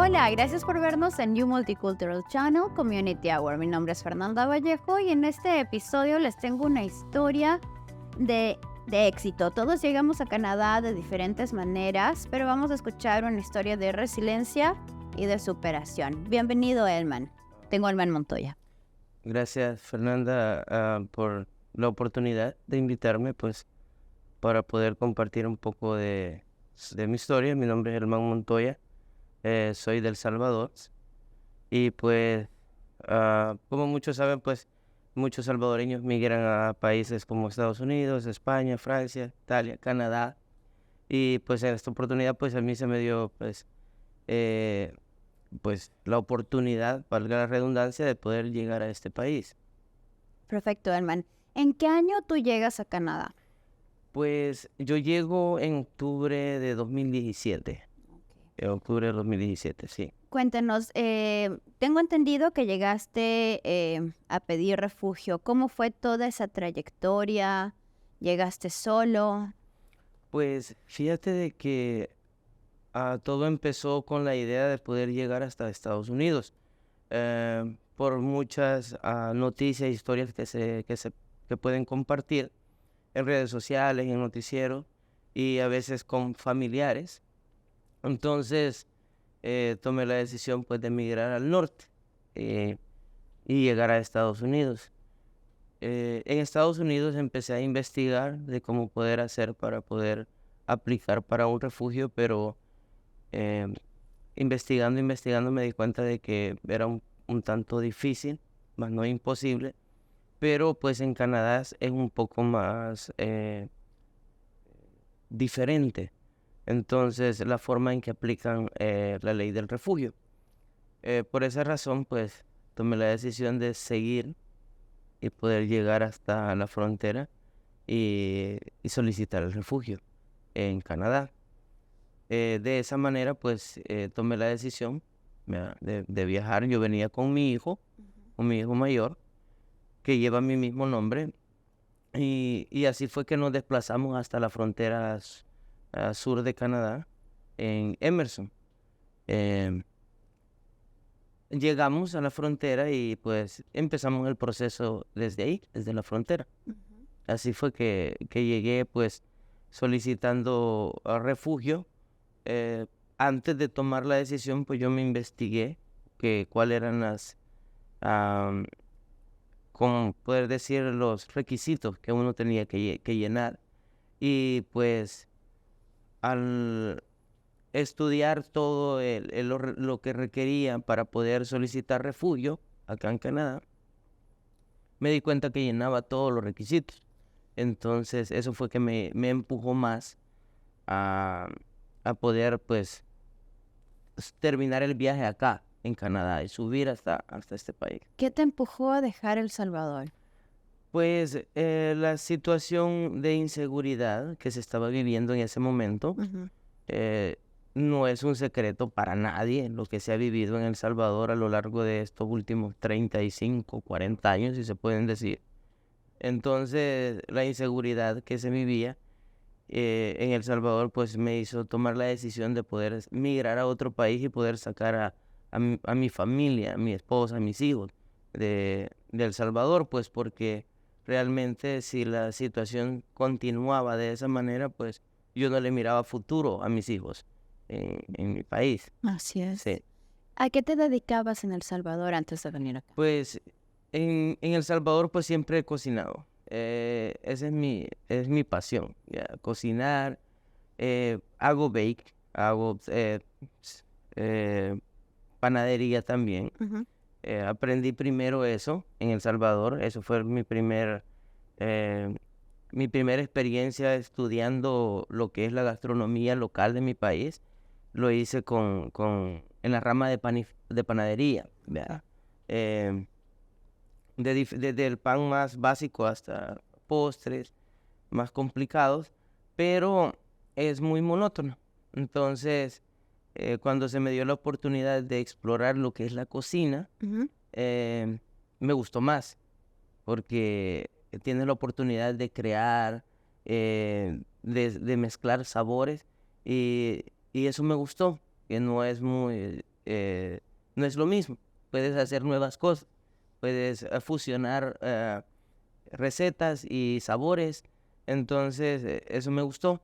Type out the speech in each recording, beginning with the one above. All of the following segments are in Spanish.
Hola, gracias por vernos en New Multicultural Channel Community Hour. Mi nombre es Fernanda Vallejo y en este episodio les tengo una historia de éxito. Todos llegamos a Canadá de diferentes maneras, pero vamos a escuchar una historia de resiliencia y de superación. Bienvenido, Elman. Tengo a Elman Montoya. Gracias, Fernanda, por la oportunidad de invitarme, pues, para poder compartir un poco de mi historia. Mi nombre es Elman Montoya, soy del Salvador y, pues, como muchos saben, pues, muchos salvadoreños migran a países como Estados Unidos, España, Francia, Italia, Canadá. Y, pues, en esta oportunidad, pues, a mí se me dio, eh, pues, la oportunidad, valga la redundancia, de poder llegar a este país. Perfecto, Elman. ¿En qué año tú llegas a Canadá? Pues yo llego en octubre de 2017. En octubre de 2017, sí. Cuéntenos, tengo entendido que llegaste a pedir refugio. ¿Cómo fue toda esa trayectoria? ¿Llegaste solo? Pues fíjate de que todo empezó con la idea de poder llegar hasta Estados Unidos. Por muchas noticias, historias que pueden compartir en redes sociales, en noticieros y a veces con familiares. Entonces tomé la decisión, pues, de emigrar al norte eh, y llegar a Estados Unidos. En Estados Unidos empecé a investigar de cómo poder hacer para poder aplicar para un refugio, pero eh, investigando me di cuenta de que era un tanto difícil, más no imposible, pero pues en Canadá es un poco más diferente. Entonces, la forma en que aplican la ley del refugio. Por esa razón, pues, tomé la decisión de seguir y poder llegar hasta la frontera y solicitar el refugio en Canadá. De esa manera, pues, tomé la decisión de viajar. Yo venía con mi hijo mayor, que lleva mi mismo nombre, y así fue que nos desplazamos hasta la frontera sur de Canadá, en Emerson. Em, Llegamos a la frontera y pues empezamos el proceso desde ahí, desde la frontera. Así fue que llegué, pues, solicitando refugio. Eh, Antes de tomar la decisión, pues yo me investigué cuáles eran como poder decir, los requisitos que uno tenía que llenar. Y pues al estudiar todo lo que requería para poder solicitar refugio acá en Canadá, me di cuenta que llenaba todos los requisitos. Entonces, eso fue que me empujó más a, a poder, pues, terminar el viaje acá en Canadá y subir hasta este país. ¿Qué te empujó a dejar El Salvador? Pues la situación de inseguridad que se estaba viviendo en ese momento eh, no es un secreto para nadie lo que se ha vivido en El Salvador a lo largo de estos últimos 35, 40 años, si se pueden decir. Entonces, la inseguridad que se vivía en El Salvador, pues me hizo tomar la decisión de poder migrar a otro país y poder sacar a mi familia, a mi esposa, a mis hijos de El Salvador, pues porque realmente si la situación continuaba de esa manera, pues yo no le miraba futuro a mis hijos en mi país. Así es. Sí. ¿A qué te dedicabas en El Salvador antes de venir acá? Pues en El Salvador pues siempre he cocinado. Esa es mi pasión, ya, cocinar. Hago bake, hago panadería también. Ujú. Aprendí primero eso en El Salvador. Eso fue eh, mi primera experiencia estudiando lo que es la gastronomía local de mi país. Lo hice en la rama de panadería, ¿verdad? Em, Desde el pan más básico hasta postres más complicados, pero es muy monótono. Entonces, cuando se me dio la oportunidad de explorar lo que es la cocina, Ujú. me gustó más, porque tienes la oportunidad de crear, de mezclar sabores, y eso me gustó, que no es no es lo mismo. Puedes hacer nuevas cosas, puedes fusionar recetas y sabores. Entonces, eso me gustó.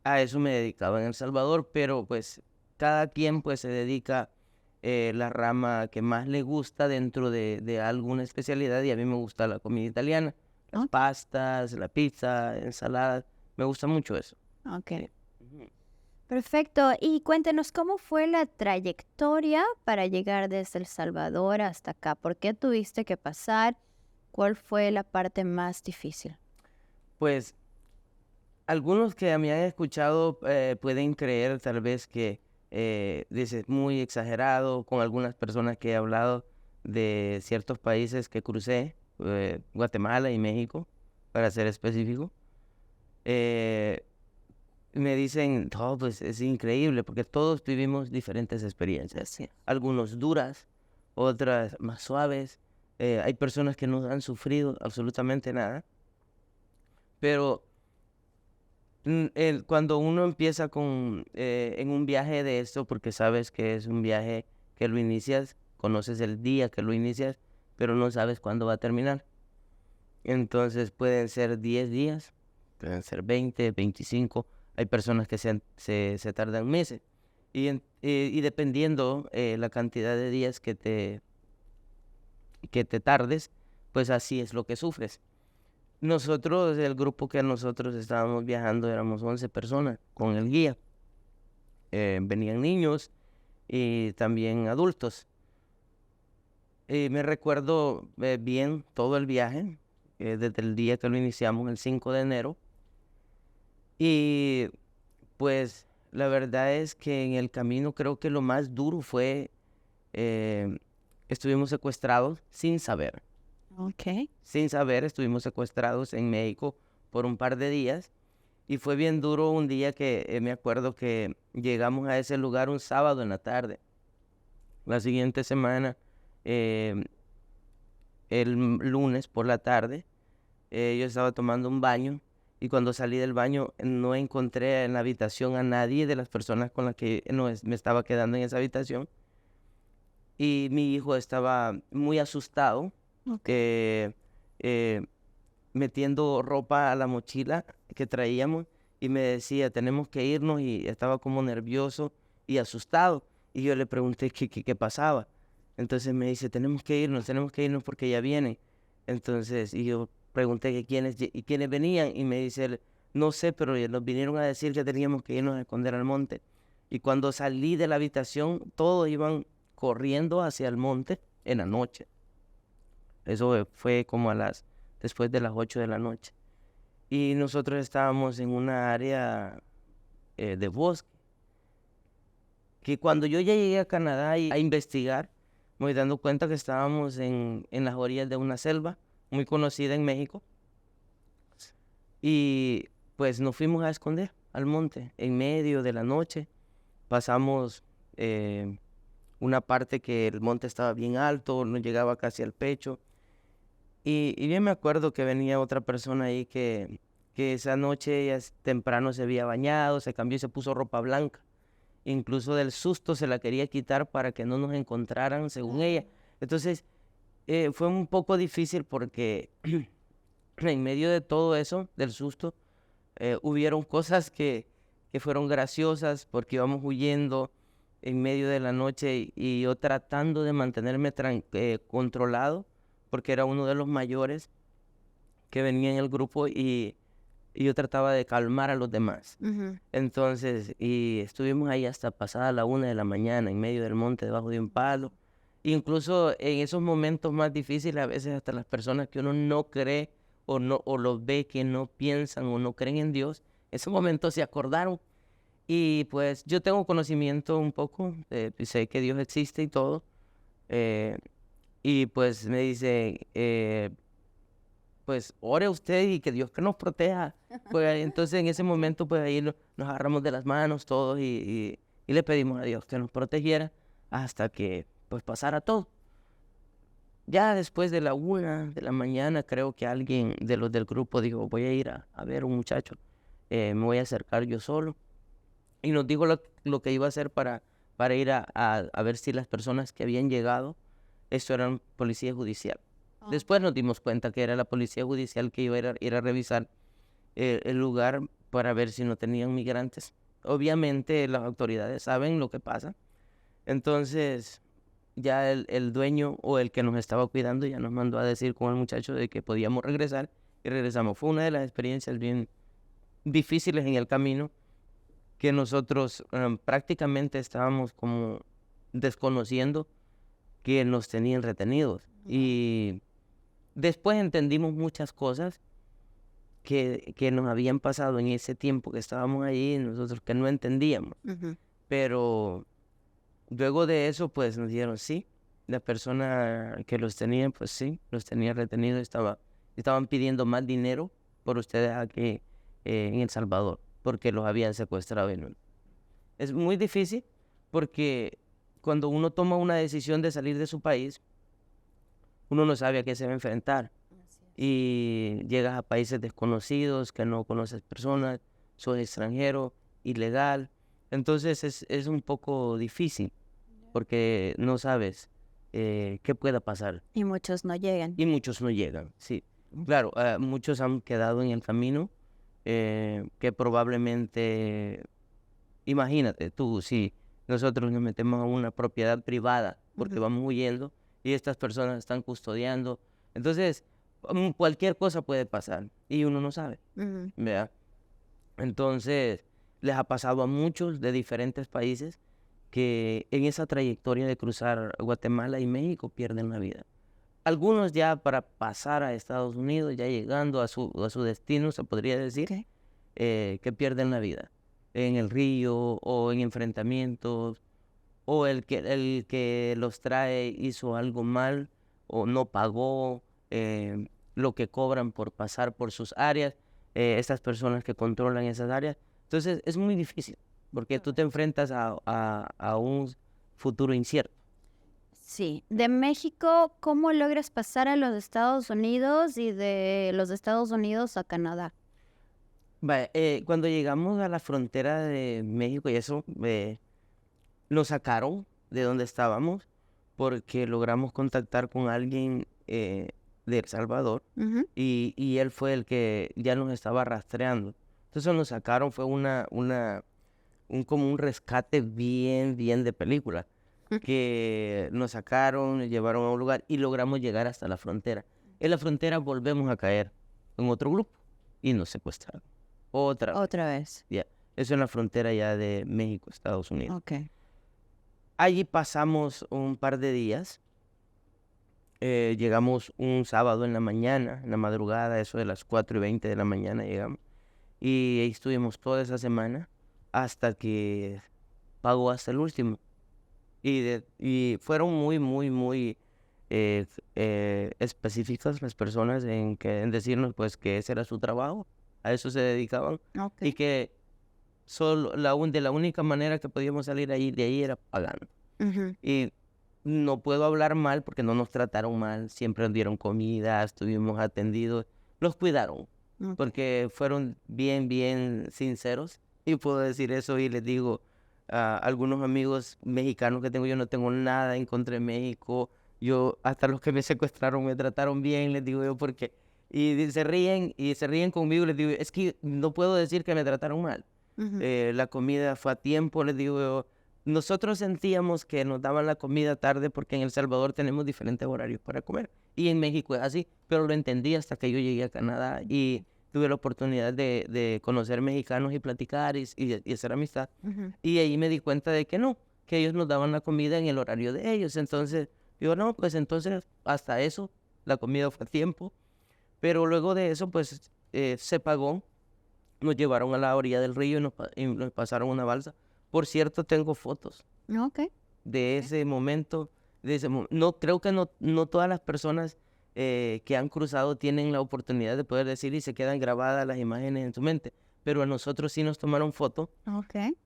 A eso me dedicaba en El Salvador, pero pues cada quien pues se dedica la rama que más le gusta dentro de alguna especialidad, y a mí me gusta la comida italiana, las Ok. pastas, la pizza, ensaladas, me gusta mucho eso. Ok. Sí. Ujú. Perfecto. Y cuéntenos cómo fue la trayectoria para llegar desde El Salvador hasta acá. ¿Por qué tuviste que pasar? ¿Cuál fue la parte más difícil? Pues algunos que me han escuchado pueden creer tal vez que dice muy exagerado con algunas personas que he hablado de ciertos países que crucé, Guatemala y México, para ser específico. eh, Me dicen, no, pues es increíble porque todos vivimos diferentes experiencias, Así es. algunos duras, otras más suaves. Hay personas que no han sufrido absolutamente nada, pero cuando uno empieza en un viaje de esto, porque sabes que es un viaje que lo inicias, conoces el día que lo inicias, pero no sabes cuándo va a terminar. Entonces pueden ser 10 días, pueden ser 20, 25. Hay personas que se tardan meses. Y dependiendo la cantidad de días que te tardes, pues así es lo que sufres. Nosotros, el grupo que nosotros estábamos viajando, éramos 11 personas con el guía. Venían niños y también adultos. Y me recuerdo bien todo el viaje, desde el día que lo iniciamos, el 5 de enero. Y pues la verdad es que en el camino creo que lo más duro fue, eh, estuvimos secuestrados sin saber. Ok. Sin saber, estuvimos secuestrados en México por un par de días. Y fue bien duro un día que me acuerdo que llegamos a ese lugar un sábado en la tarde. La siguiente semana, eh, lunes por la tarde, yo estaba tomando un baño, y cuando salí del baño no encontré en la habitación a nadie de las personas con las que me estaba quedando en esa habitación. Y mi hijo estaba muy asustado, Ok. eh, eh, metiendo ropa a la mochila que traíamos, y me decía, tenemos que irnos, y estaba como nervioso y asustado. Y yo le pregunté qué pasaba. Entonces me dice, tenemos que irnos porque ya vienen. Entonces, y yo pregunté que quiénes venían, y me dice él, no sé, pero nos vinieron a decir que teníamos que irnos a esconder al monte. Y cuando salí de la habitación, todos iban corriendo hacia el monte en la noche. Eso fue como después de las 8 de la noche. Y nosotros estábamos en una área de bosque, que cuando yo ya llegué a Canadá a investigar, me voy dando cuenta que estábamos en las orillas de una selva muy conocida en México. Y pues nos fuimos a esconder al monte en medio de la noche. Pasamos una parte que el monte estaba bien alto, no llegaba casi al pecho. Y bien me acuerdo que venía otra persona ahí que esa noche temprano se había bañado, se cambió y se puso ropa blanca. Incluso del susto se la quería quitar para que no nos encontraran, según ella. Entonces, fue un poco difícil porque en medio de todo eso, del susto, hubieron cosas que fueron graciosas porque íbamos huyendo en medio de la noche, y yo tratando de mantenerme controlado porque era uno de los mayores que venía en el grupo, y yo trataba de calmar a los demás. Ujú. Entonces, y estuvimos ahí hasta pasada la 1 de la mañana en medio del monte debajo de un palo. Incluso en esos momentos más difíciles, a veces hasta las personas que uno no cree o los ve que no piensan o no creen en Dios, en esos momentos se acordaron. Y pues yo tengo conocimiento un poco, sé que Dios existe y todo. eh, y pues me dice, pues ore usted y que Dios que nos proteja. Pues entonces en ese momento pues ahí nos agarramos de las manos todos, y le pedimos a Dios que nos protegiera hasta que pues pasara todo. Ya después de la 1 de la mañana creo que alguien de los del grupo dijo, voy a ir a ver un muchacho, me voy a acercar yo solo. Y nos dijo lo que iba a hacer para ir a ver si las personas que habían llegado, esto eran policía judicial. Después nos dimos cuenta que era la policía judicial que iba a ir a revisar el lugar para ver si no tenían migrantes. Obviamente las autoridades saben lo que pasa. Entonces ya el dueño o el que nos estaba cuidando ya nos mandó a decir con el muchacho de que podíamos regresar y regresamos. Fue una de las experiencias bien difíciles en el camino, que nosotros prácticamente estábamos como desconociendo que nos tenían retenidos. Y después entendimos muchas cosas que nos habían pasado en ese tiempo que estábamos allí, nosotros que no entendíamos. Pero luego de eso, pues nos dijeron, sí, la persona que los tenía, pues sí, los tenía retenidos, estaban pidiendo más dinero por ustedes aquí en El Salvador, porque los habían secuestrado. Es muy difícil porque cuando uno toma una decisión de salir de su país, uno no sabe a qué se va a enfrentar. Y llegas a países desconocidos, que no conoces personas, sos extranjero, ilegal. Entonces es un poco difícil porque no sabes qué pueda pasar. Y muchos no llegan. Y muchos no llegan, sí. Claro, muchos han quedado en el camino que probablemente, imagínate tú, si nosotros nos metemos a una propiedad privada porque vamos huyendo y estas personas están custodiando. Entonces, cualquier cosa puede pasar y uno no sabe, ¿verdad? Entonces, les ha pasado a muchos de diferentes países que en esa trayectoria de cruzar Guatemala y México pierden la vida. Algunos ya para pasar a Estados Unidos, ya llegando a su destino, se podría decir, que pierden la vida en el río o en enfrentamientos, o el que los trae hizo algo mal o no pagó lo que cobran por pasar por sus áreas, estas personas que controlan esas áreas. Entonces es muy difícil porque tú te enfrentas a un futuro incierto. Sí, de México, ¿cómo logras pasar a los Estados Unidos y de los Estados Unidos a Canadá? Vaya, cuando llegamos a la frontera de México y eso, nos sacaron de donde estábamos porque logramos contactar con alguien de El Salvador y él fue el que ya nos estaba rastreando. Entonces nos sacaron, fue como un rescate bien de película, que nos sacaron, nos llevaron a un lugar y logramos llegar hasta la frontera. En la frontera volvemos a caer en otro grupo y nos secuestraron. Otra vez. Ya, eso en la frontera ya de México, Estados Unidos. Ok. Allí pasamos un par de días. Llegamos un sábado en la mañana, en la madrugada, eso de las 4:20 de la mañana llegamos. Y ahí estuvimos toda esa semana hasta que pagó hasta el último. Y fueron muy específicas las personas en decirnos pues que ese era su trabajo, a eso se dedicaban, y que de la única manera que podíamos salir de ahí era pagando. Y no puedo hablar mal porque no nos trataron mal, siempre nos dieron comida, estuvimos atendidos, los cuidaron, porque fueron bien sinceros, y puedo decir eso y les digo a algunos amigos mexicanos que tengo, yo no tengo nada en contra de México, hasta los que me secuestraron me trataron bien, les digo yo, porque, y se ríen conmigo, les digo, es que no puedo decir que me trataron mal. La comida fue a tiempo, les digo yo. Nosotros sentíamos que nos daban la comida tarde porque en El Salvador tenemos diferentes horarios para comer. Y en México es así, pero lo entendí hasta que yo llegué a Canadá y tuve la oportunidad de conocer mexicanos y platicar y hacer amistad. Y ahí me di cuenta de que no, que ellos nos daban la comida en el horario de ellos. Entonces, digo, no, pues entonces hasta eso, la comida fue a tiempo. Pero luego de eso, pues se pagó. Nos llevaron a la orilla del río y nos pasaron una balsa. Por cierto, tengo fotos de ese momento. No, creo que no todas las personas que han cruzado tienen la oportunidad de poder decir y se quedan grabadas las imágenes en su mente. Pero a nosotros sí nos tomaron foto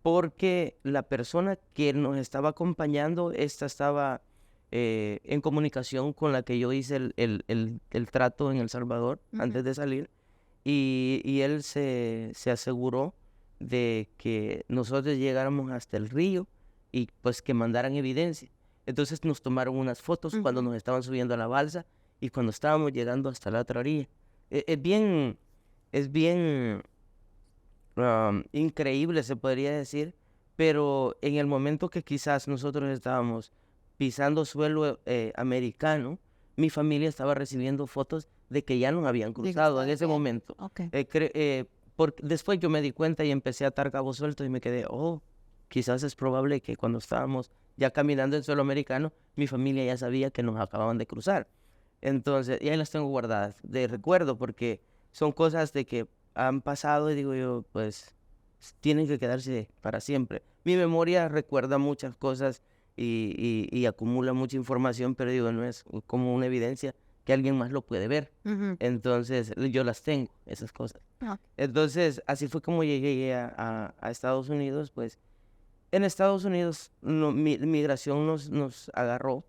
porque la persona que nos estaba acompañando, esta estaba en comunicación con la que yo hice el trato en El Salvador antes de salir. Y él se aseguró de que nosotros llegáramos hasta el río y pues que mandaran evidencia. Entonces nos tomaron unas fotos cuando nos estaban subiendo a la balsa y cuando estábamos llegando hasta la otra orilla. Es bien increíble, se podría decir, pero en el momento que quizás nosotros estábamos pisando suelo americano, mi familia estaba recibiendo fotos de que ya nos habían cruzado en ese momento. Okay. Después yo me di cuenta y empecé a atar cabos sueltos y me quedé, quizás es probable que cuando estábamos ya caminando en suelo americano, mi familia ya sabía que nos acababan de cruzar. Entonces, y ahí las tengo guardadas de recuerdo porque son cosas de que han pasado y digo yo, pues tienen que quedarse para siempre. Mi memoria recuerda muchas cosas y acumula mucha información, pero digo, no es como una evidencia que alguien más lo puede ver. Entonces, yo las tengo, esas cosas. Entonces, así fue como llegué a Estados Unidos, pues. En Estados Unidos, migración nos agarró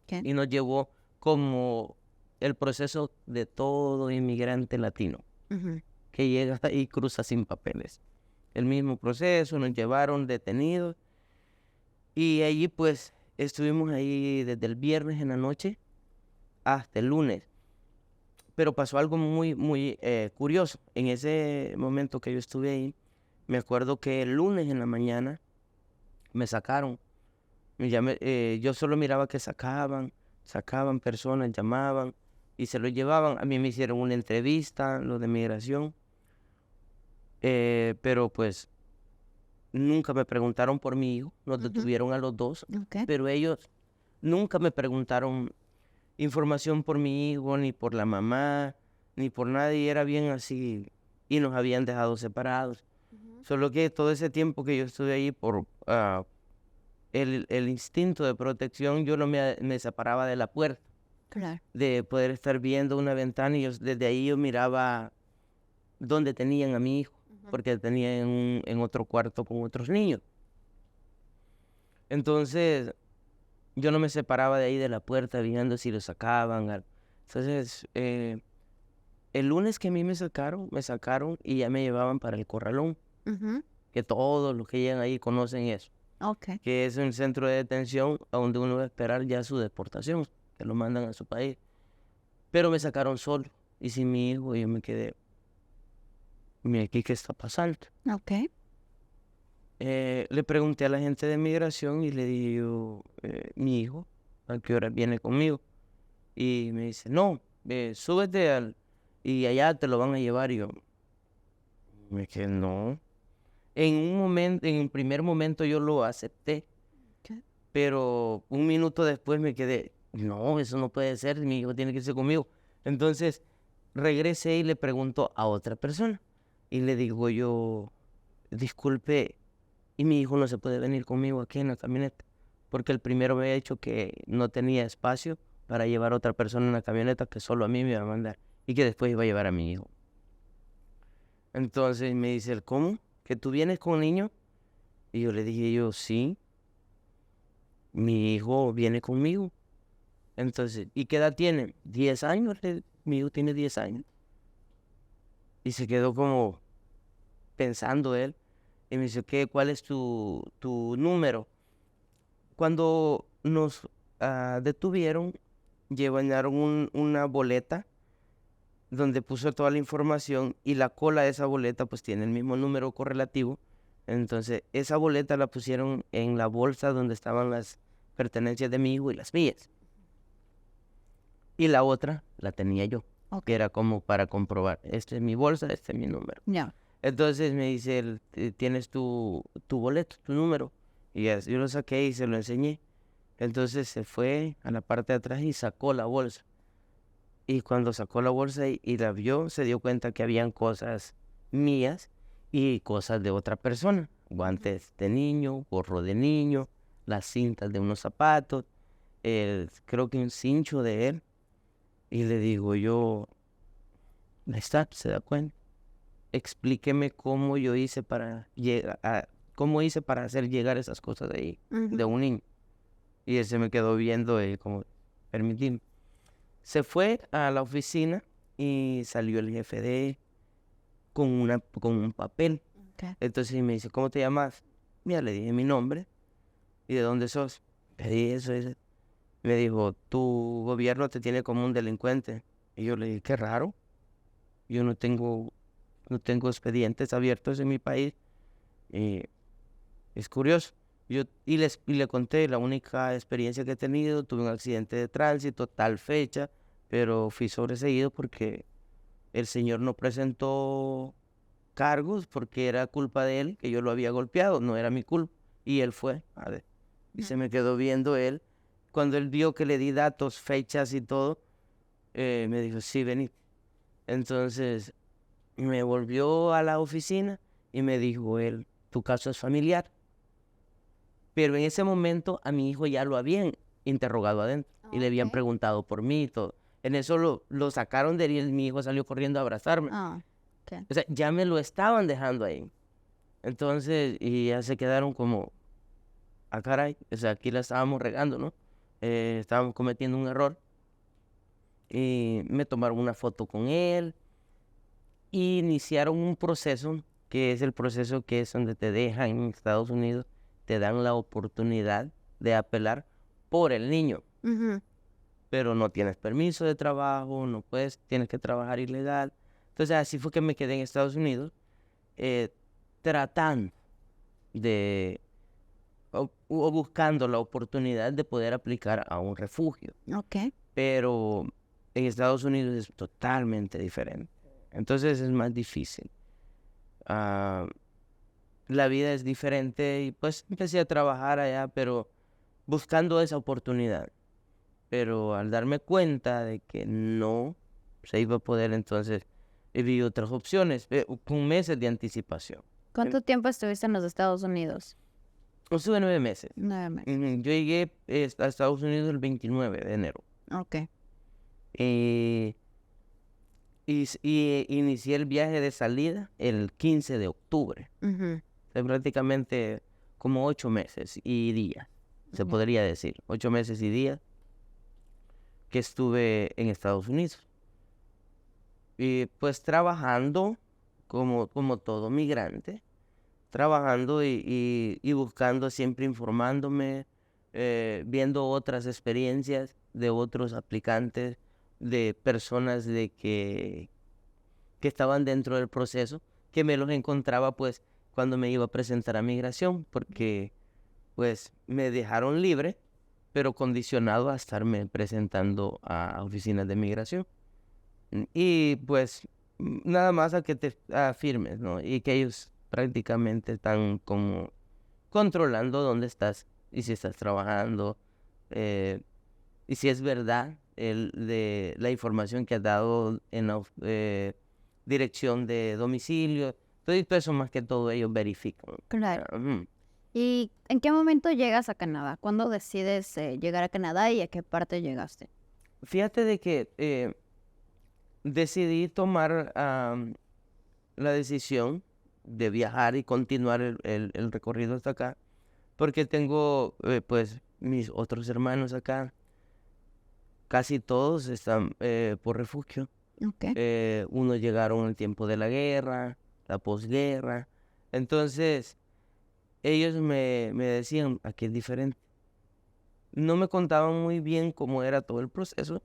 y nos llevó como el proceso de todo inmigrante latino que llega y cruza sin papeles. El mismo proceso, nos llevaron detenidos y allí pues estuvimos ahí desde el viernes en la noche hasta el lunes. Pero pasó algo muy, muy curioso. En ese momento que yo estuve ahí, me acuerdo que el lunes en la mañana me sacaron. Yo solo miraba que sacaban personas, llamaban y se lo llevaban. A mí me hicieron una entrevista, lo de migración, pero pues nunca me preguntaron por mi hijo, nos detuvieron a los dos, pero ellos nunca me preguntaron información por mi hijo, ni por la mamá, ni por nadie, era bien así, y nos habían dejado separados. Solo que todo ese tiempo que yo estuve ahí por el instinto de protección, yo no me separaba de la puerta. Claro. De poder estar viendo una ventana y desde ahí yo miraba dónde tenían a mi hijo, porque tenía en otro cuarto con otros niños. Entonces, yo no me separaba de ahí de la puerta viendo si lo sacaban. Entonces, el lunes que a mí me sacaron y ya me llevaban para el Corralón, que todos los que llegan ahí conocen eso. Que es un centro de detención a donde uno va a esperar ya su deportación, que lo mandan a su país. Pero me sacaron solo y sin mi hijo y yo me quedé, mira aquí qué está pasando. Le pregunté a la gente de migración y le dije yo, mi hijo, ¿a qué hora viene conmigo? Y me dice, no, súbete y allá te lo van a llevar. Y yo me quedé, no. En el primer momento yo lo acepté, pero un minuto después me quedé, no, eso no puede ser, mi hijo tiene que irse conmigo. Entonces regresé y le pregunto a otra persona y le digo yo, disculpe, y mi hijo no se puede venir conmigo aquí en la camioneta, porque el primero me había dicho que no tenía espacio para llevar a otra persona en la camioneta, que solo a mí me iba a mandar y que después iba a llevar a mi hijo. Entonces me dice, ¿cómo? ¿Que tú vienes con un niño? Y yo le dije sí, mi hijo viene conmigo. Entonces, ¿y qué edad tiene? 10 años, mi hijo tiene 10 años. Y se quedó como pensando él. Y me dice, ¿cuál es tu número? Cuando nos detuvieron, llevaron una boleta donde puso toda la información y la cola de esa boleta pues tiene el mismo número correlativo. Entonces, esa boleta la pusieron en la bolsa donde estaban las pertenencias de mi hijo y las mías. Y la otra la tenía yo, que era como para comprobar, esta es mi bolsa, este es mi número. Entonces me dice, tienes tu boleto, tu número. Y yo lo saqué y se lo enseñé. Entonces se fue a la parte de atrás y sacó la bolsa. Y cuando sacó la bolsa y la vio, se dio cuenta que habían cosas mías y cosas de otra persona. Guantes de niño, gorro de niño, las cintas de unos zapatos, creo que un cincho de él. Y le digo yo, ahí está, ¿se da cuenta? Explíqueme cómo yo hice para cómo hice para hacer llegar esas cosas de ahí, de un niño. Y él se me quedó viendo como, permitime. Se fue a la oficina y salió el jefe de él con un papel. Entonces me dice, ¿cómo te llamas? Mira, le dije mi nombre. ¿Y de dónde sos? Le dije eso, eso. Me dijo, tu gobierno te tiene como un delincuente. Y yo le dije, qué raro. Yo no tengo expedientes abiertos en mi país. Y es curioso. Y le conté la única experiencia que he tenido. Tuve un accidente de tránsito, tal fecha, pero fui sobreseído porque el señor no presentó cargos porque era culpa de él, que yo lo había golpeado, no era mi culpa. Y él fue, a ver, y se me quedó viendo él. Cuando él vio que le di datos, fechas y todo, me dijo, sí, vení. Entonces me volvió a la oficina y me dijo él, tu caso es familiar. Pero en ese momento a mi hijo ya lo habían interrogado adentro y le habían Ok. preguntado por mí y todo. En eso lo sacaron de él y mi hijo salió corriendo a abrazarme. Ah, ok. O sea, ya me lo estaban dejando ahí. Entonces, y ya se quedaron como, ah, caray, o sea, aquí la estábamos regando, ¿no? Estábamos cometiendo un error. Y me tomaron una foto con él y iniciaron un proceso, que es el proceso que es donde te dejan en Estados Unidos, te dan la oportunidad de apelar por el niño, Ujú. pero no tienes permiso de trabajo, no puedes, tienes que trabajar ilegal. Entonces así fue que me quedé en Estados Unidos, eh, tratando de o buscando la oportunidad de poder aplicar a un refugio, Ok. pero en Estados Unidos es totalmente diferente. Entonces es más difícil. Ah, la vida es diferente y pues empecé a trabajar allá, pero buscando esa oportunidad. Pero al darme cuenta de que no se iba a poder, entonces vi otras opciones, con meses de anticipación. ¿Cuánto tiempo estuviste en los Estados Unidos? Estuve 9 meses. 9 meses. Yo llegué a Estados Unidos el 29 de enero. Ok. Eh, y inicié el viaje de salida el 15 de octubre. Ujú. O prácticamente como 8 meses y días, se Ya. podría decir. 8 meses y días que estuve en Estados Unidos. Y pues trabajando como todo migrante, trabajando y buscando, siempre informándome, viendo otras experiencias de otros aplicantes, de personas que estaban dentro del proceso, que me los encontraba pues cuando me iba a presentar a migración, porque pues me dejaron libre, pero condicionado a estarme presentando a oficinas de migración. Y pues nada más a que te afirmes, ¿no? Y que ellos prácticamente están como controlando dónde estás y si estás trabajando, eh, y si es verdad de la información que has dado en la dirección de domicilio. Todo eso más que todo ellos verifican. Claro. Ujú. ¿Y en qué momento llegas a Canadá? ¿Cuándo decides llegar a Canadá y a qué parte llegaste? Fíjate de que decidí tomar la decisión de viajar y continuar el recorrido hasta acá, porque tengo pues mis otros hermanos acá, casi todos están por refugio. Ok. Unos llegaron en el tiempo de la guerra, la posguerra. Entonces, ellos me decían, aquí es diferente. No me contaban muy bien cómo era todo el proceso,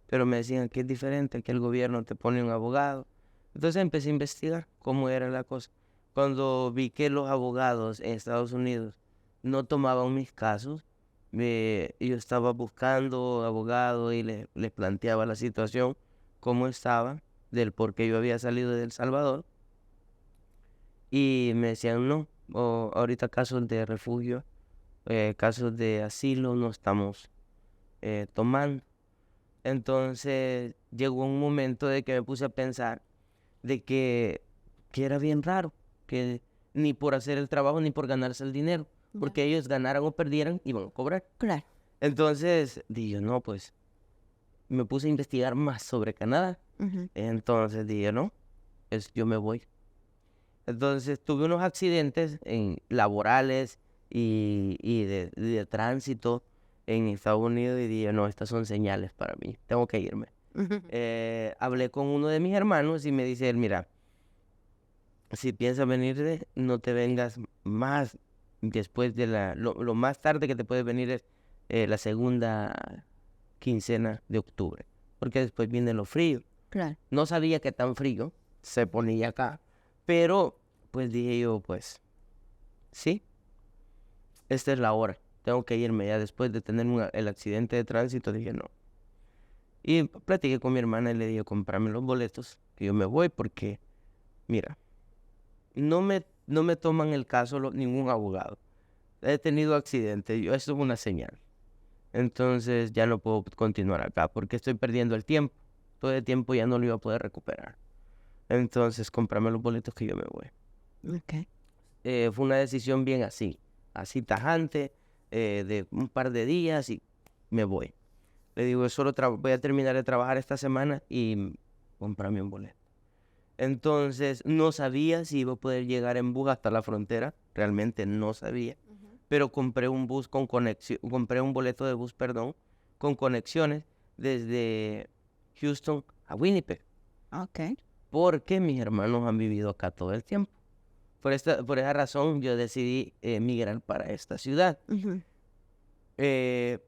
pero me decían que es diferente, que el gobierno te pone un abogado. Entonces empecé a investigar cómo era la cosa. Cuando vi que los abogados en Estados Unidos no tomaban mis casos, yo estaba buscando abogado y les planteaba la situación, cómo estaba, del por qué yo había salido de El Salvador, y me decían no, ahorita casos de refugio, casos de asilo no estamos tomando. Entonces llegó un momento de que me puse a pensar de que era bien raro, que ni por hacer el trabajo ni por ganarse el dinero, Ya. porque ellos ganaran o perdieran, iban a cobrar. Claro. Entonces dije, no, pues me puse a investigar más sobre Canadá. Ujú. Entonces dije, no, yo me voy. Entonces tuve unos accidentes laborales y de tránsito en Estados Unidos y dije, no, estas son señales para mí, tengo que irme. Ujú. Hablé con uno de mis hermanos y me dice él, mira, si piensas venirte, no te vengas más después de lo más tarde que te puede venir es la segunda quincena de octubre, porque después viene lo frío. Claro. No sabía que tan frío se ponía acá, pero pues dije yo, pues sí, esta es la hora, tengo que irme ya después de tener el accidente de tránsito, dije no. Y platiqué con mi hermana y le dije, comprarme los boletos, que yo me voy porque, mira, no me toman el caso ningún abogado. He tenido accidente, esto es una señal. Entonces ya no puedo continuar acá porque estoy perdiendo el tiempo. Todo el tiempo ya no lo iba a poder recuperar. Entonces, comprarme los boletos que yo me voy. Ok. Fue una decisión bien así tajante, de un par de días y me voy. Le digo, solo voy a terminar de trabajar esta semana y comprarme un boleto. Entonces, no sabía si iba a poder llegar en bus hasta la frontera. Realmente no sabía. Pero compré un boleto de bus, perdón, con conexiones desde Houston a Winnipeg. Ok. Porque mis hermanos han vivido acá todo el tiempo. Por esa razón yo decidí emigrar para esta ciudad.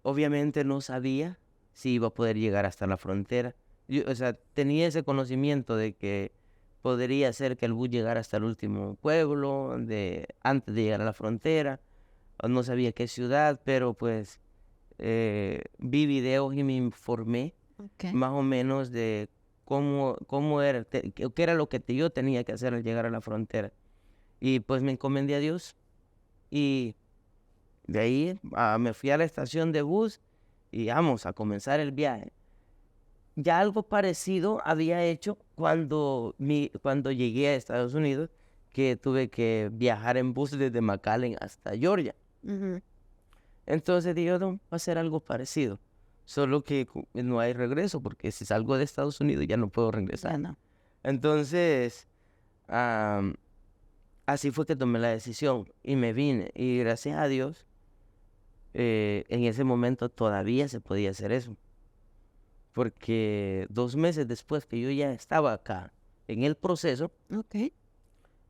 Obviamente no sabía si iba a poder llegar hasta la frontera. O sea, tenía ese conocimiento de que podría ser que el bus llegara hasta el último pueblo, antes de llegar a la frontera. No sabía qué ciudad, pero pues vi videos y me informé más o menos de cómo era, qué era lo que yo tenía que hacer al llegar a la frontera. Y pues me encomendé a Dios y de ahí me fui a la estación de bus y vamos a comenzar el viaje. Ya algo parecido había hecho cuando llegué a Estados Unidos, que tuve que viajar en bus desde McAllen hasta Georgia. Entonces dije, no, va a ser algo parecido, solo que no hay regreso, porque si salgo de Estados Unidos ya no puedo regresar. Ya no. Entonces, así fue que tomé la decisión y me vine. Y gracias a Dios, en ese momento todavía se podía hacer eso. Porque 2 meses después que yo ya estaba acá en el proceso,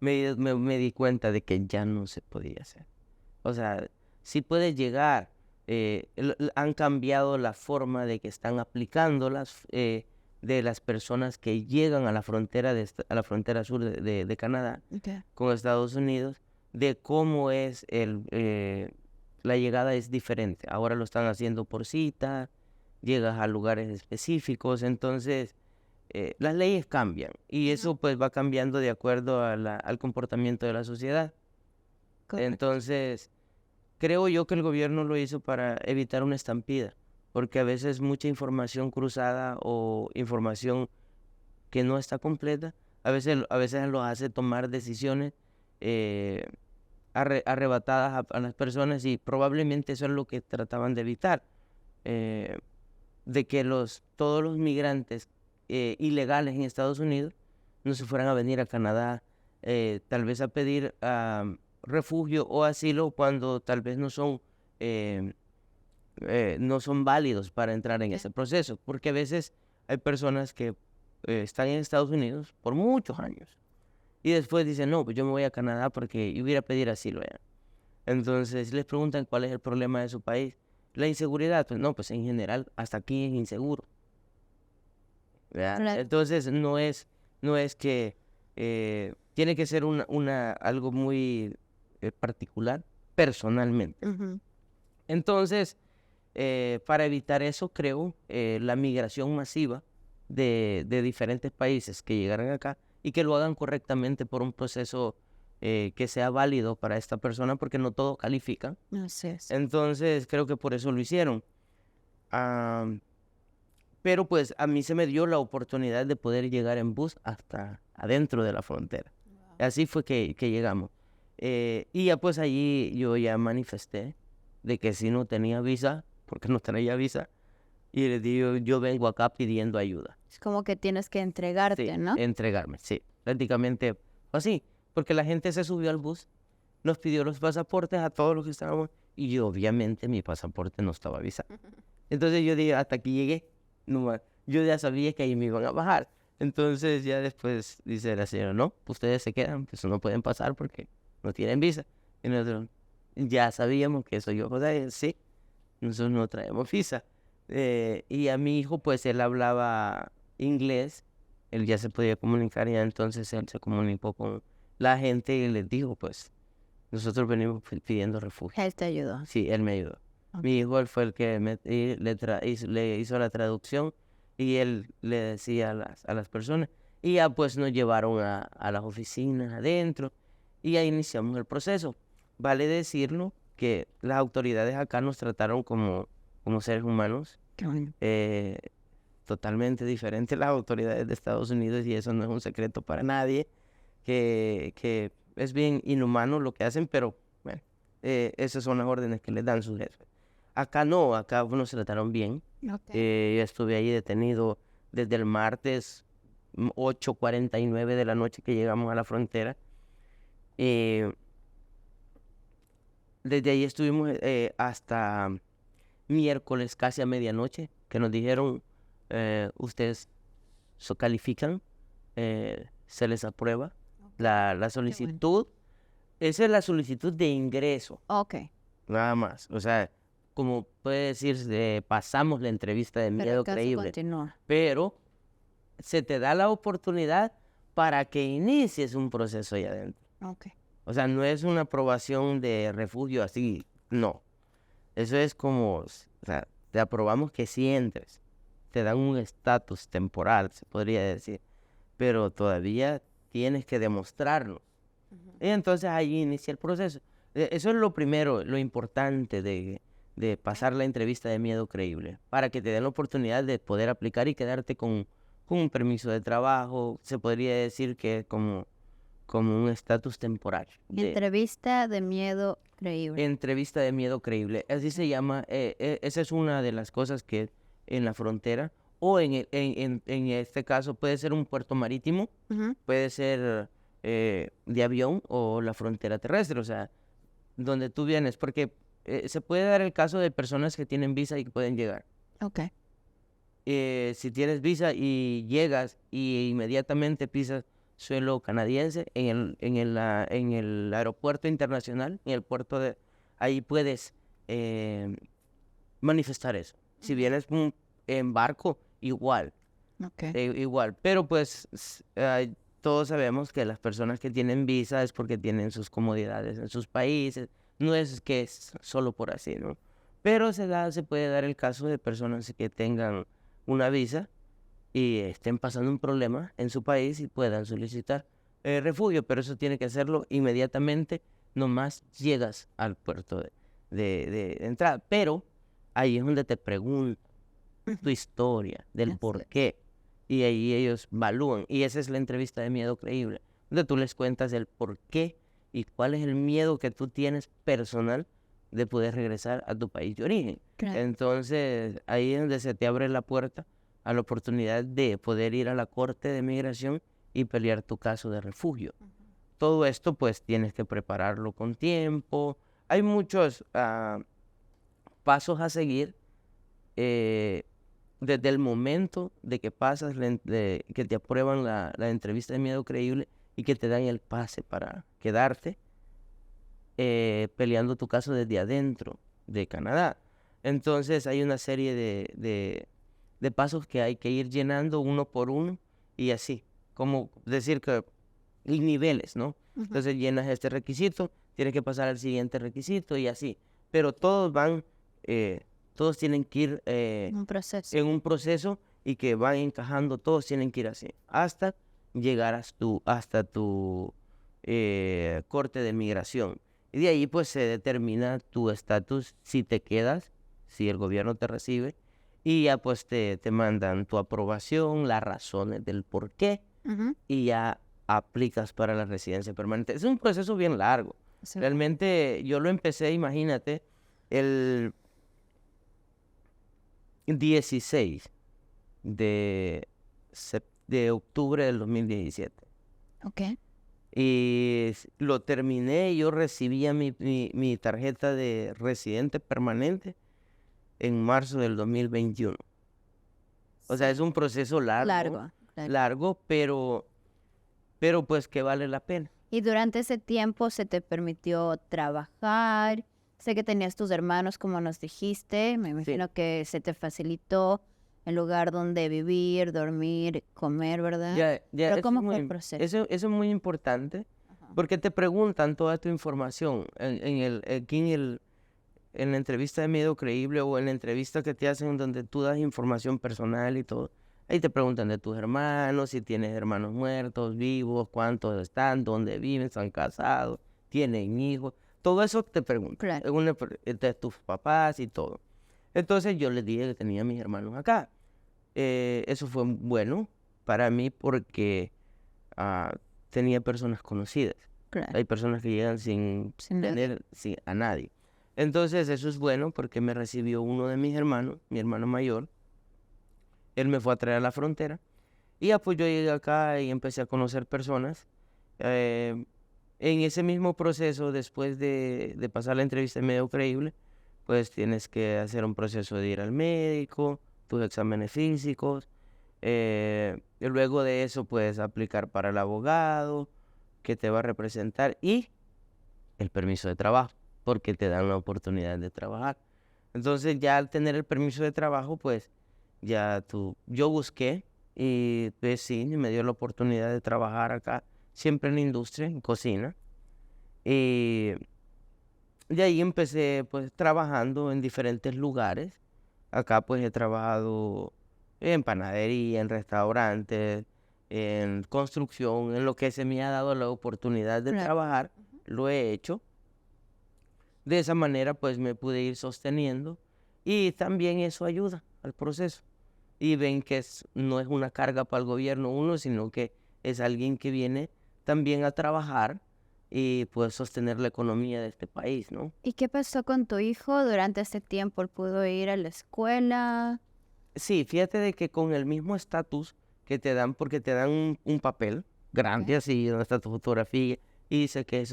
me di cuenta de que ya no se podía hacer. O sea, sí puedes llegar. Han cambiado la forma de que están aplicándolas de las personas que llegan a la frontera sur de Canadá con Estados Unidos, de cómo es la llegada es diferente. Ahora lo están haciendo por cita, llegas a lugares específicos, entonces las leyes cambian y eso pues va cambiando de acuerdo al comportamiento de la sociedad. Correcto. Entonces, creo yo que el gobierno lo hizo para evitar una estampida, porque a veces mucha información cruzada o información que no está completa, a veces los hace tomar decisiones arrebatadas a las personas y probablemente eso es lo que trataban de evitar, de que todos los migrantes ilegales en Estados Unidos no se fueran a venir a Canadá, tal vez a pedir refugio o asilo cuando tal vez no son válidos para entrar en ese proceso, porque a veces hay personas que están en Estados Unidos por muchos años y después dicen, no, pues yo me voy a Canadá porque yo voy a pedir asilo allá. Entonces les preguntan cuál es el problema de su país. La inseguridad, pues no, pues en general hasta aquí es inseguro. Claro. Entonces no es que tiene que ser algo muy particular personalmente. Entonces, para evitar eso, creo la migración masiva de diferentes países que llegaran acá y que lo hagan correctamente por un proceso que sea válido para esta persona, porque no todos califican. Así es. Entonces, creo que por eso lo hicieron. Pero pues a mí se me dio la oportunidad de poder llegar en bus hasta adentro de la frontera. Así fue que llegamos. Y ya pues allí yo ya manifesté de que si no tenía visa, porque no traía visa, y les digo, yo vengo acá pidiendo ayuda. Es como que tienes que entregarte, Sí, ¿no? entregarme, sí. Prácticamente así, porque la gente se subió al bus, nos pidió los pasaportes a todos los que estábamos, y yo obviamente mi pasaporte no estaba visado. Entonces yo dije, hasta aquí llegué. No, yo ya sabía que ahí me iban a bajar. Entonces ya después dice la señora, no, ustedes se quedan, pues no pueden pasar porque no tienen visa. Y nosotros, ya sabíamos que soy yo, José, sí, nosotros no traemos visa. Y a mi hijo, pues él hablaba inglés, él ya se podía comunicar, ya entonces él se comunicó con la gente y les dijo, pues, nosotros venimos pidiendo refugio. Él te ayudó. Sí, él me ayudó. Mi hijo, él fue el que le hizo la traducción y él le decía a las personas. Y ya pues nos llevaron a las oficinas adentro y ahí iniciamos el proceso. Vale decirlo que las autoridades acá nos trataron como seres humanos, Qué bueno. totalmente diferentes las autoridades de Estados Unidos, y eso no es un secreto para nadie, que es bien inhumano lo que hacen, pero bueno, esas son las órdenes que les dan sus jefes. Acá no, acá nos trataron bien. Ok. Yo estuve ahí detenido desde el martes 8:49 de la noche que llegamos a la frontera. Eh, Desde ahí estuvimos hasta miércoles casi a medianoche, que nos dijeron, ustedes califican, se les aprueba la solicitud. Esa es la solicitud de ingreso, Ok. nada más. O sea, como puede decir, pasamos la entrevista de Pero miedo el caso creíble, continúa. pero se te da la oportunidad para que inicies un proceso allá adentro. Ok. O sea, no es una aprobación de refugio así, no. Eso es como, o sea, te aprobamos que sí entres. Te dan un estatus temporal, se podría decir. Pero todavía tienes que demostrarlo. Y entonces ahí inicia el proceso. Eso es lo primero, lo importante de pasar la entrevista de miedo creíble, para que te den la oportunidad de poder aplicar y quedarte con un permiso de trabajo. Se podría decir que es como un estatus temporal. Entrevista de miedo creíble. Entrevista de miedo creíble, así se llama. Esa es una de las cosas que en la frontera, o en este caso puede ser un puerto marítimo, puede ser de avión o la frontera terrestre, o sea, donde tú vienes, porque se puede dar el caso de personas que tienen visa y que pueden llegar. Ok. Si tienes visa y llegas y inmediatamente pisas suelo canadiense en el aeropuerto internacional, en el puerto ahí puedes manifestar eso. Si vienes en barco, igual, Ok. igual. Pero pues todos sabemos que las personas que tienen visa es porque tienen sus comodidades en sus países. No es que es solo por así, ¿no? Pero se puede dar el caso de personas que tengan una visa y estén pasando un problema en su país y puedan solicitar refugio, pero eso tiene que hacerlo inmediatamente, nomás llegas al puerto de entrada. Pero ahí es donde te preguntan tu historia, del por qué, y ahí ellos evalúan, y esa es la entrevista de miedo creíble, donde tú les cuentas el por qué y cuál es el miedo que tú tienes personal de poder regresar a tu país de origen. Claro. Entonces, ahí es donde se te abre la puerta a la oportunidad de poder ir a la Corte de Migración y pelear tu caso de refugio. Todo esto, pues, tienes que prepararlo con tiempo. Hay muchos pasos a seguir desde el momento de que pasas, que te aprueban la entrevista de miedo creíble y que te dan el pase para quedarte peleando tu caso desde adentro de Canadá. Entonces hay una serie de pasos que hay que ir llenando uno por uno y así, como decir que hay niveles, ¿no? Entonces llenas este requisito, tienes que pasar al siguiente requisito y así, pero todos tienen que ir Un proceso. en un proceso y que van encajando, todos tienen que ir así, hasta llegar hasta tu corte de migración. Y de ahí pues se determina tu estatus, si te quedas, si el gobierno te recibe, y ya pues te mandan tu aprobación, las razones del por qué, y ya aplicas para la residencia permanente. Es un proceso bien largo. Sí. Realmente yo lo empecé, imagínate, el 16 de octubre del 2017. Ok. Y lo terminé, yo recibía mi tarjeta de residente permanente en marzo del 2021. O sea, es un proceso largo, Largo. largo, pero pues que vale la pena. Y durante ese tiempo se te permitió trabajar. Sé que tenías tus hermanos, como nos dijiste. Me Sí, imagino que se te facilitó el lugar donde vivir, dormir, comer, ¿verdad? ya, Pero eso es ¿cómo fue el muy, proceso? eso es muy importante Ajá. porque te preguntan toda tu información aquí en la entrevista de Miedo Creíble o en la entrevista que te hacen donde tú das información personal y todo. Ahí te preguntan de tus hermanos, si tienes hermanos muertos, vivos, cuántos están, dónde viven, están casados, tienen hijos. Todo eso te preguntan. Claro, De tus papás y todo. Entonces yo les dije que tenía mis hermanos acá. Eso fue bueno para mí porque ah, tenía personas conocidas. claro. Hay personas que llegan sin Sin nadie. tener a nadie. Entonces eso es bueno porque me recibió uno de mis hermanos, mi hermano mayor. Él me fue a traer a la frontera. Y ya pues yo llegué acá y empecé a conocer personas. Eh, en ese mismo proceso, después de pasar la entrevista de Medio Creíble, pues tienes que hacer un proceso de ir al médico, tus exámenes físicos. Y luego de eso puedes aplicar para el abogado que te va a representar y el permiso de trabajo, porque te dan la oportunidad de trabajar. Entonces ya al tener el permiso de trabajo, pues yo busqué y pues sí, me dio la oportunidad de trabajar acá, siempre en la industria, en cocina. Y de ahí empecé pues trabajando en diferentes lugares. Acá pues he trabajado en panadería, en restaurantes, en construcción, en lo que se me ha dado la oportunidad de Claro. trabajar, lo he hecho. De esa manera pues me pude ir sosteniendo y también eso ayuda al proceso. Y ven que no es una carga para el gobierno uno, sino que es alguien que viene también a trabajar y pues sostener la economía de este país, ¿no? ¿Y qué pasó con tu hijo durante ese tiempo? ¿Él pudo ir a la escuela? Sí, fíjate de que con el mismo estatus que te dan, porque te dan un papel Ok. grande así, donde está tu fotografía, y dice que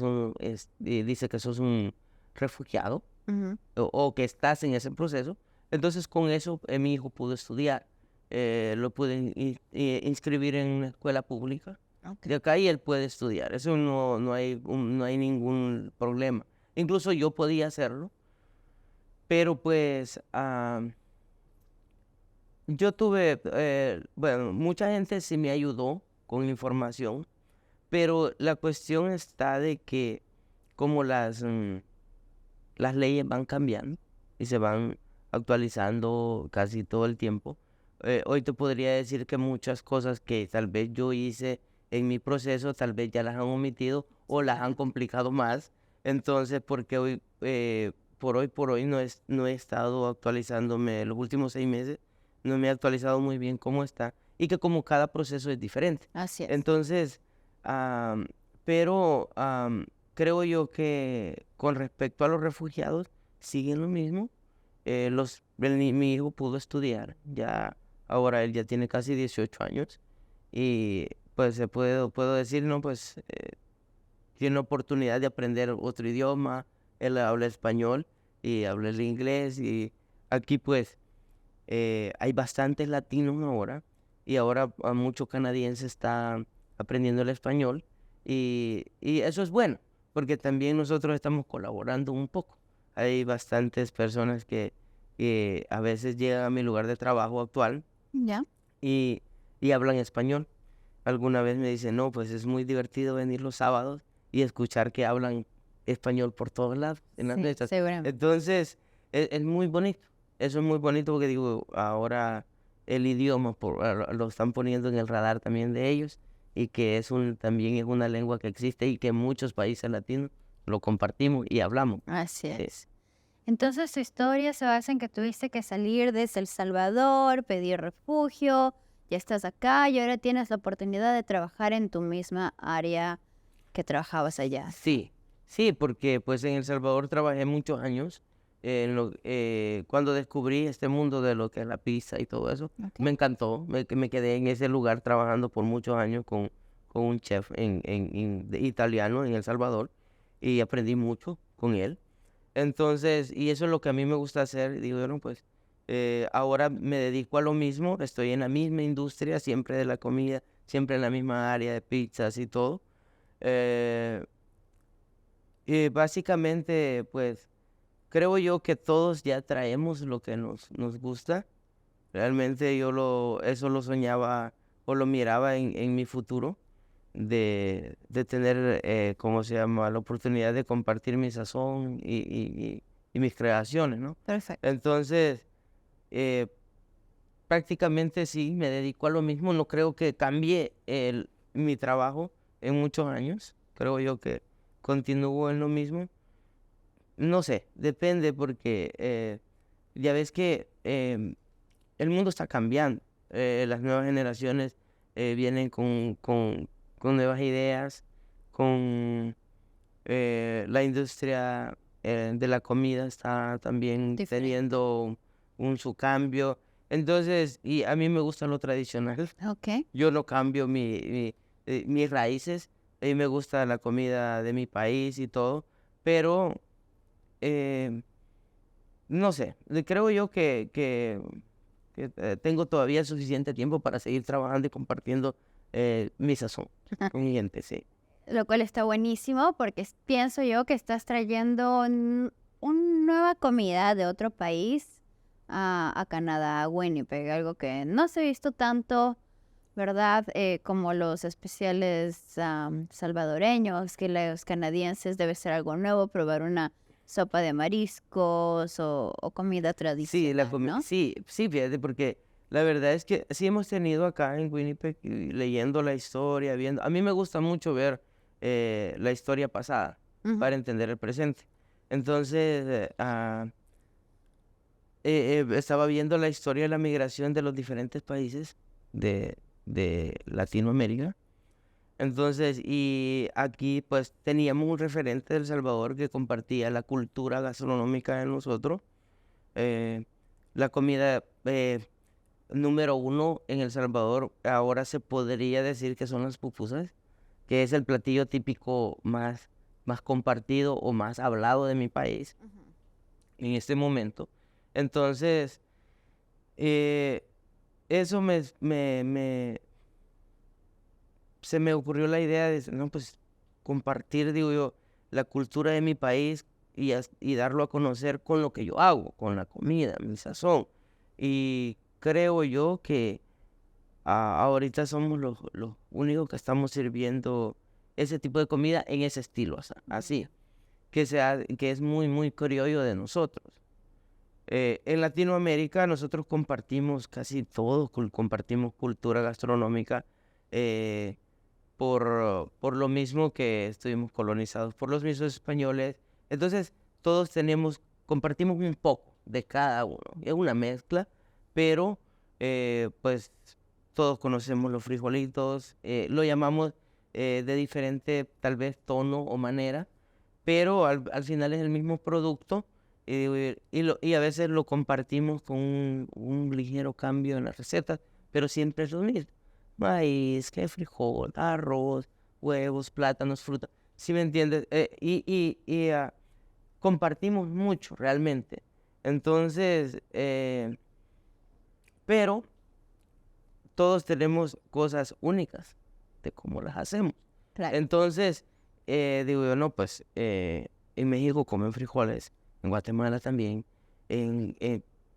dice que sos un refugiado, Ujú. o que estás en ese proceso. Entonces con eso mi hijo pudo estudiar, lo pude inscribir en una escuela pública Ok. de acá y él puede estudiar. Eso no hay ningún problema. Incluso yo podía hacerlo, pero pues yo tuve, bueno, mucha gente sí me ayudó con información, pero la cuestión está de que como las leyes van cambiando y se van actualizando casi todo el tiempo. Hoy te podría decir que muchas cosas que tal vez yo hice en mi proceso, tal vez ya las han omitido o las han complicado más. Entonces, porque por hoy no he estado actualizándome los últimos 6 meses, no me he actualizado muy bien cómo está y que como cada proceso es diferente. Así es. Entonces, am, pero creo yo que con respecto a los refugiados, siguen lo mismo. Mi hijo pudo estudiar, ya ahora él ya tiene casi 18 años y pues puedo decir, no, pues tiene oportunidad de aprender otro idioma, él habla español y habla el inglés y aquí pues hay bastantes latinos ahora y ahora muchos canadienses están aprendiendo el español y eso es bueno porque también nosotros estamos colaborando un poco. Hay bastantes personas que a veces llegan a mi lugar de trabajo actual ¿Ya? y, y hablan español. Alguna vez me dicen, no, pues es muy divertido venir los sábados y escuchar que hablan español por todos lados en las Sí, mesas. seguramente. Entonces, es muy bonito. Eso es muy bonito porque digo, ahora el idioma lo están poniendo en el radar también de ellos y que también es una lengua que existe y que en muchos países latinos lo compartimos y hablamos. Así Sí. es. Entonces tu historia se basa en que tuviste que salir desde El Salvador, pedir refugio, ya estás acá y ahora tienes la oportunidad de trabajar en tu misma área que trabajabas allá. Sí, sí, porque pues en El Salvador trabajé muchos años. Cuando descubrí este mundo de lo que es la pizza y todo eso, Ok. me encantó. Me quedé en ese lugar trabajando por muchos años con un chef italiano en El Salvador y aprendí mucho con él. Entonces, y eso es lo que a mí me gusta hacer. Digo, bueno, pues ahora me dedico a lo mismo, estoy en la misma industria, siempre de la comida, siempre en la misma área de pizzas y todo. Eh, y básicamente, pues, creo yo que todos ya traemos lo que nos gusta. Realmente eso lo soñaba o lo miraba en mi futuro, de tener, ¿cómo se llama?, la oportunidad de compartir mi sazón y mis creaciones, ¿no? Perfecto. Entonces, eh, prácticamente sí, me dedico a lo mismo. No creo que cambie mi trabajo en muchos años. Creo yo que continúo en lo mismo. No sé, depende porque ya ves que el mundo está cambiando. Las nuevas generaciones vienen con nuevas ideas, con la industria de la comida está también Diferente. teniendo su cambio. Entonces, y a mí me gusta lo tradicional. Ok. Yo no cambio mis raíces. A mí me gusta la comida de mi país y todo, pero eh, no sé, creo yo que tengo todavía suficiente tiempo para seguir trabajando y compartiendo mi sazón con mi gente, sí. Lo cual está buenísimo porque pienso yo que estás trayendo una nueva comida de otro país a Canadá, a Winnipeg, algo que no se ha visto tanto, ¿verdad? Como los especiales salvadoreños, que los canadienses debe ser algo nuevo, probar una sopa de mariscos o comida Sí, tradicional, ¿no? sí, sí, fíjate, porque la verdad es que sí hemos tenido acá en Winnipeg, y leyendo la historia, viendo. A mí me gusta mucho ver la historia pasada Ujú. para entender el presente. Entonces, estaba viendo la historia de la migración de los diferentes países de Latinoamérica. Entonces, y aquí pues teníamos un referente de El Salvador que compartía la cultura gastronómica de nosotros. Eh, la comida número uno en El Salvador ahora se podría decir que son las pupusas, que es el platillo típico más compartido o más hablado de mi país en este momento. Entonces, eh, eso se me ocurrió la idea de, no, pues, compartir, digo yo, la cultura de mi país y darlo a conocer con lo que yo hago, con la comida, mi sazón. Y creo yo que ahorita somos los únicos que estamos sirviendo ese tipo de comida en ese estilo, así, que es muy, muy criollo de nosotros. En Latinoamérica nosotros compartimos casi todo, compartimos cultura gastronómica, eh, por lo mismo que estuvimos colonizados por los mismos españoles. Entonces, todos compartimos un poco de cada uno. Es una mezcla, pero pues todos conocemos los frijolitos, lo llamamos de diferente tal vez tono o manera, pero al final es el mismo producto, y a veces lo compartimos con un ligero cambio en las recetas, pero siempre es lo mismo. Maíz, que frijol, arroz, huevos, plátanos, fruta. ¿Sí me entiendes? Compartimos mucho realmente. Entonces, pero todos tenemos cosas únicas de cómo las hacemos. Claro. Entonces, digo yo, no, pues en México comen frijoles, en Guatemala también,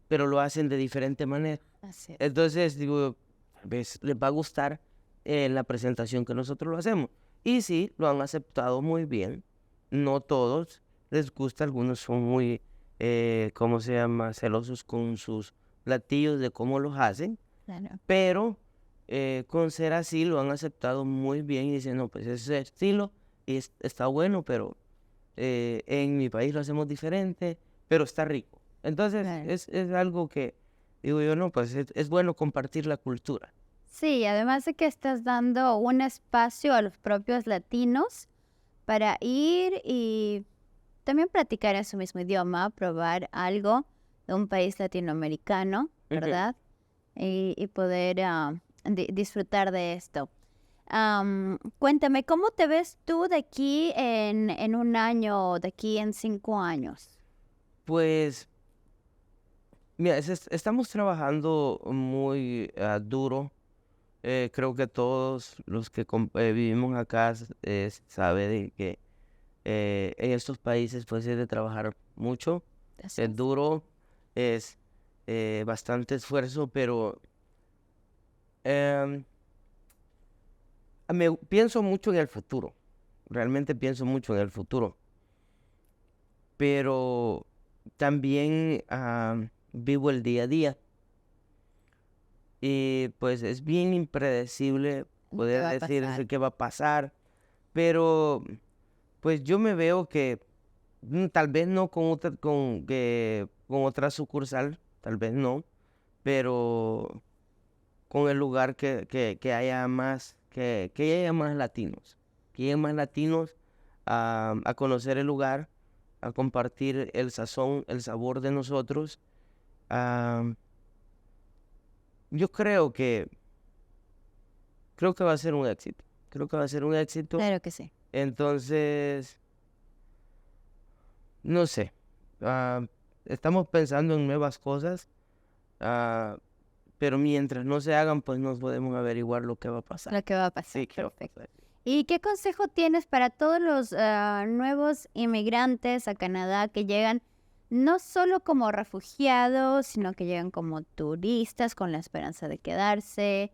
pero lo hacen de diferente manera. Así es. Entonces, digo, tal vez les va a gustar la presentación que nosotros lo hacemos. Y sí, lo han aceptado muy bien. No todos les gusta, algunos son muy, ¿cómo se llama?, celosos con sus platillos de cómo los hacen, Claro. pero con ser así lo han aceptado muy bien y dicen, no, pues ese estilo está bueno, pero en mi país lo hacemos diferente, pero está rico. Entonces, Claro. es algo que, digo yo, no, pues es bueno compartir la cultura. Sí, además de que estás dando un espacio a los propios latinos para ir y también practicar en su mismo idioma, probar algo de un país latinoamericano, Ujú. ¿verdad? Y poder disfrutar de esto. Cuéntame, ¿cómo te ves tú de aquí en un año o de aquí en 5 años? Pues, mira, estamos trabajando muy duro Creo que todos los que vivimos acá sabe de que en estos países pues es de trabajar mucho, Así es es. duro, es bastante esfuerzo, pero em, pienso mucho en el futuro, realmente pienso mucho en el futuro, pero también vivo el día a día y pues es bien impredecible ¿Qué poder va a decirse pasar? qué va a pasar, pero pues yo me veo que tal vez no con otra sucursal, tal vez no, pero con el lugar que haya más, que haya más latinos, que haya más latinos a conocer el lugar, a compartir el sazón, el sabor de nosotros. ah, yo creo que va a ser un éxito, creo que va a ser un éxito. Claro que sí. Entonces, no sé, estamos pensando en nuevas cosas, ah, pero mientras no se hagan, pues no podemos averiguar lo que va a pasar. Lo que va a pasar. Sí, ¿qué va a Perfecto. pasar? ¿Y qué consejo tienes para todos los nuevos inmigrantes a Canadá que llegan no solo como refugiados, sino que llegan como turistas con la esperanza de quedarse?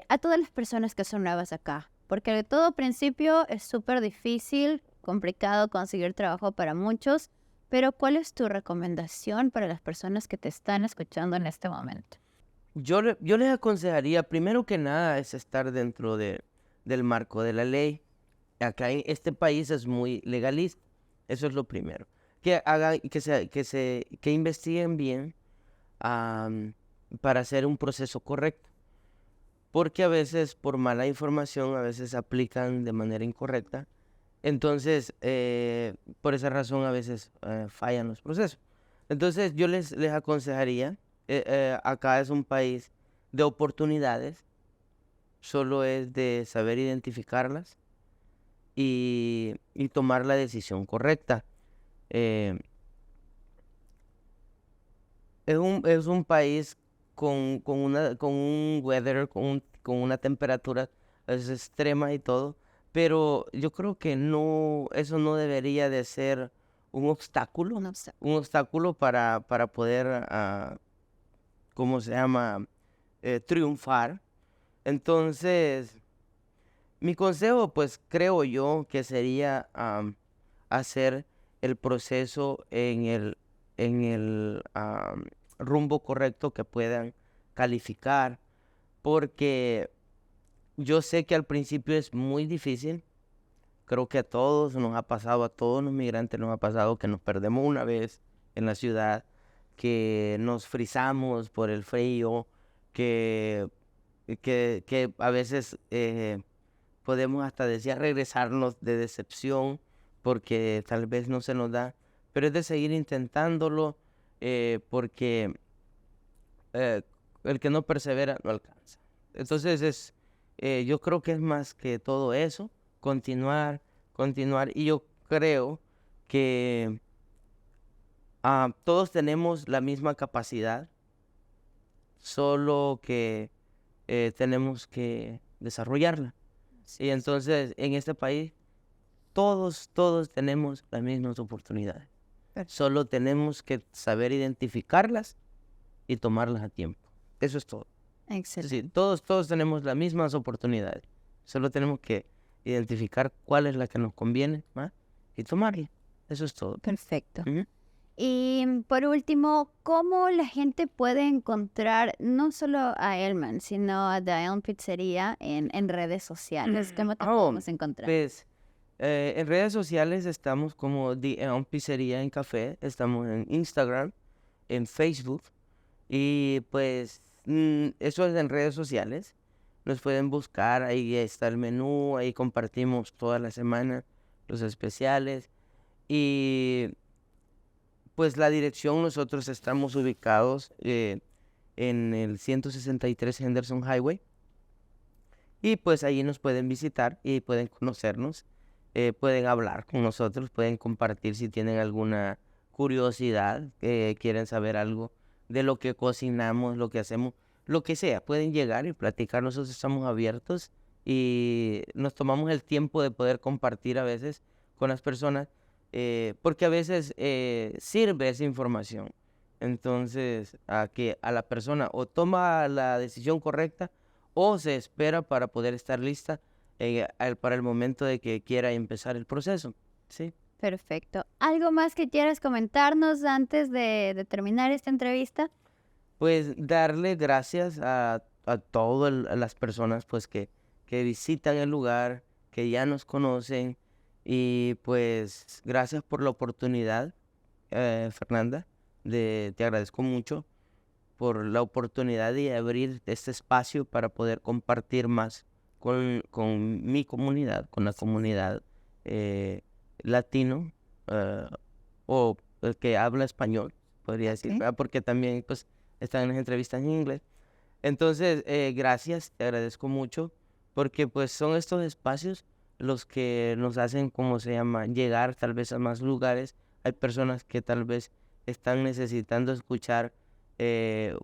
A todas las personas que son nuevas acá. Porque de todo principio es súper difícil, complicado conseguir trabajo para muchos. Pero ¿cuál es tu recomendación para las personas que te están escuchando en este momento? Yo les aconsejaría, primero que nada, es estar dentro del marco de la ley. Acá en este país es muy legalista. Eso es lo primero. Que hagan, que investiguen bien para hacer un proceso correcto. Porque a veces, por mala información, a veces aplican de manera incorrecta. Entonces, por esa razón, a veces fallan los procesos. Entonces, yo les aconsejaría, acá es un país de oportunidades, solo es de saber identificarlas y tomar la decisión correcta. Eh, es un país con un weather, con una temperatura es extrema y todo, pero yo creo que no, eso no debería de ser No sé. un obstáculo para poder, ¿cómo se llama? Triunfar. Entonces, mi consejo, pues creo yo que sería hacer el proceso en el rumbo correcto que puedan calificar, porque yo sé que al principio es muy difícil. Creo que a todos nos ha pasado, a todos los migrantes nos ha pasado que nos perdemos una vez en la ciudad, que nos frizamos por el frío, que, que a veces podemos hasta desear regresarnos de decepción porque tal vez no se nos da, pero es de seguir intentándolo porque eh, el que no persevera no alcanza. Entonces yo creo que es más que todo eso, continuar, continuar, y yo creo que todos tenemos la misma capacidad, solo que tenemos que desarrollarla. Y entonces en este país todos tenemos las mismas oportunidades. Perfecto. Solo tenemos que saber identificarlas y tomarlas a tiempo. Eso es todo. Es Excelente. decir, todos tenemos las mismas oportunidades. Solo tenemos que identificar cuál es la que nos conviene más y tomarla. Eso es todo. Perfecto. Ujú. Y por último, ¿cómo la gente puede encontrar no solo a Elman, sino a The Elm Pizzeria en redes sociales? ¿Cómo te podemos encontrar? Pues en redes sociales estamos como The Elm Pizzería en Café. Estamos en Instagram, en Facebook. Y pues eso es en redes sociales. Nos pueden buscar, ahí está el menú, ahí compartimos toda la semana los especiales. Y pues la dirección, nosotros estamos ubicados en el 163 Henderson Highway. Y pues ahí nos pueden visitar y pueden conocernos, pueden hablar con nosotros, pueden compartir si tienen alguna curiosidad, quieren saber algo de lo que cocinamos, lo que hacemos. lo que sea, pueden llegar y platicar, nosotros estamos abiertos y nos tomamos el tiempo de poder compartir a veces con las personas, porque a veces sirve esa información. Entonces, a que a la persona o toma la decisión correcta o se espera para poder estar lista para el momento de que quiera empezar el proceso, ¿sí? Perfecto. ¿Algo más que quieras comentarnos antes de terminar esta entrevista? Pues darle gracias a todas las personas pues que visitan el lugar, que ya nos conocen y pues gracias por la oportunidad, Fernanda, te agradezco mucho por la oportunidad de abrir este espacio para poder compartir más con mi comunidad, con la comunidad latino o el que habla español, podría decir, Ok. ¿verdad? Porque también pues están en las entrevistas en inglés. Entonces, gracias, te agradezco mucho, porque pues son estos espacios los que nos hacen, como se llama, llegar tal vez a más lugares. Hay personas que tal vez están necesitando escuchar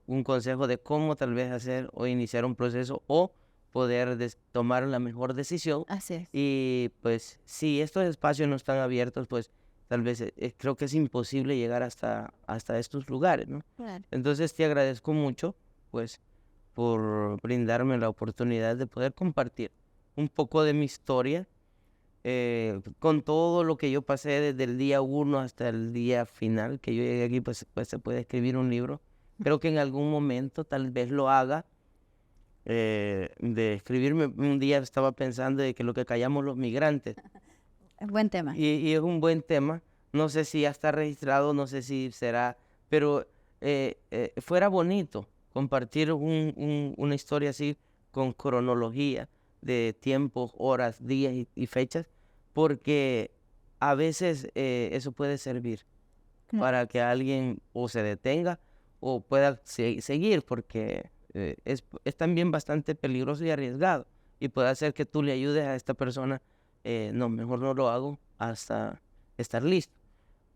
un consejo de cómo tal vez hacer o iniciar un proceso o poder tomar la mejor decisión. Así es. Y pues si estos espacios no están abiertos, pues tal vez creo que es imposible llegar hasta estos lugares, ¿no? Claro. Entonces te agradezco mucho, pues, por brindarme la oportunidad de poder compartir un poco de mi historia, con todo lo que yo pasé desde el día 1 hasta el día final, que yo llegué aquí, pues se puede escribir un libro. Creo que en algún momento tal vez lo haga, de escribirme. Un día estaba pensando de que lo que callamos los migrantes, Buen tema. y es un buen tema. No sé si ya está registrado, no sé si será, pero fuera bonito compartir una historia así con cronología de tiempos, horas, días y fechas, porque a veces eso puede servir Claro. para que alguien o se detenga o pueda seguir, porque es también bastante peligroso y arriesgado y puede hacer que tú le ayudes a esta persona, no, mejor no lo hago hasta estar listo.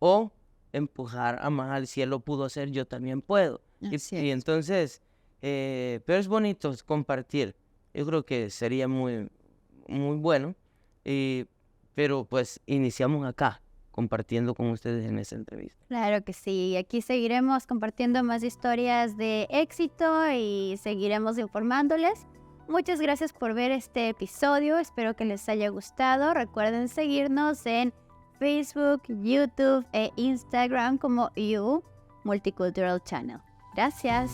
O empujar a más al cielo pudo hacer, yo también puedo. Así Y es. entonces, pero es bonito compartir. Yo creo que sería muy, muy bueno. y- pero pues iniciamos acá, compartiendo con ustedes en esta entrevista. Claro que sí. Aquí seguiremos compartiendo más historias de éxito y seguiremos informándoles. Muchas gracias por ver este episodio. Espero que les haya gustado. Recuerden seguirnos en Facebook, YouTube e Instagram como You Multicultural Channel. Gracias.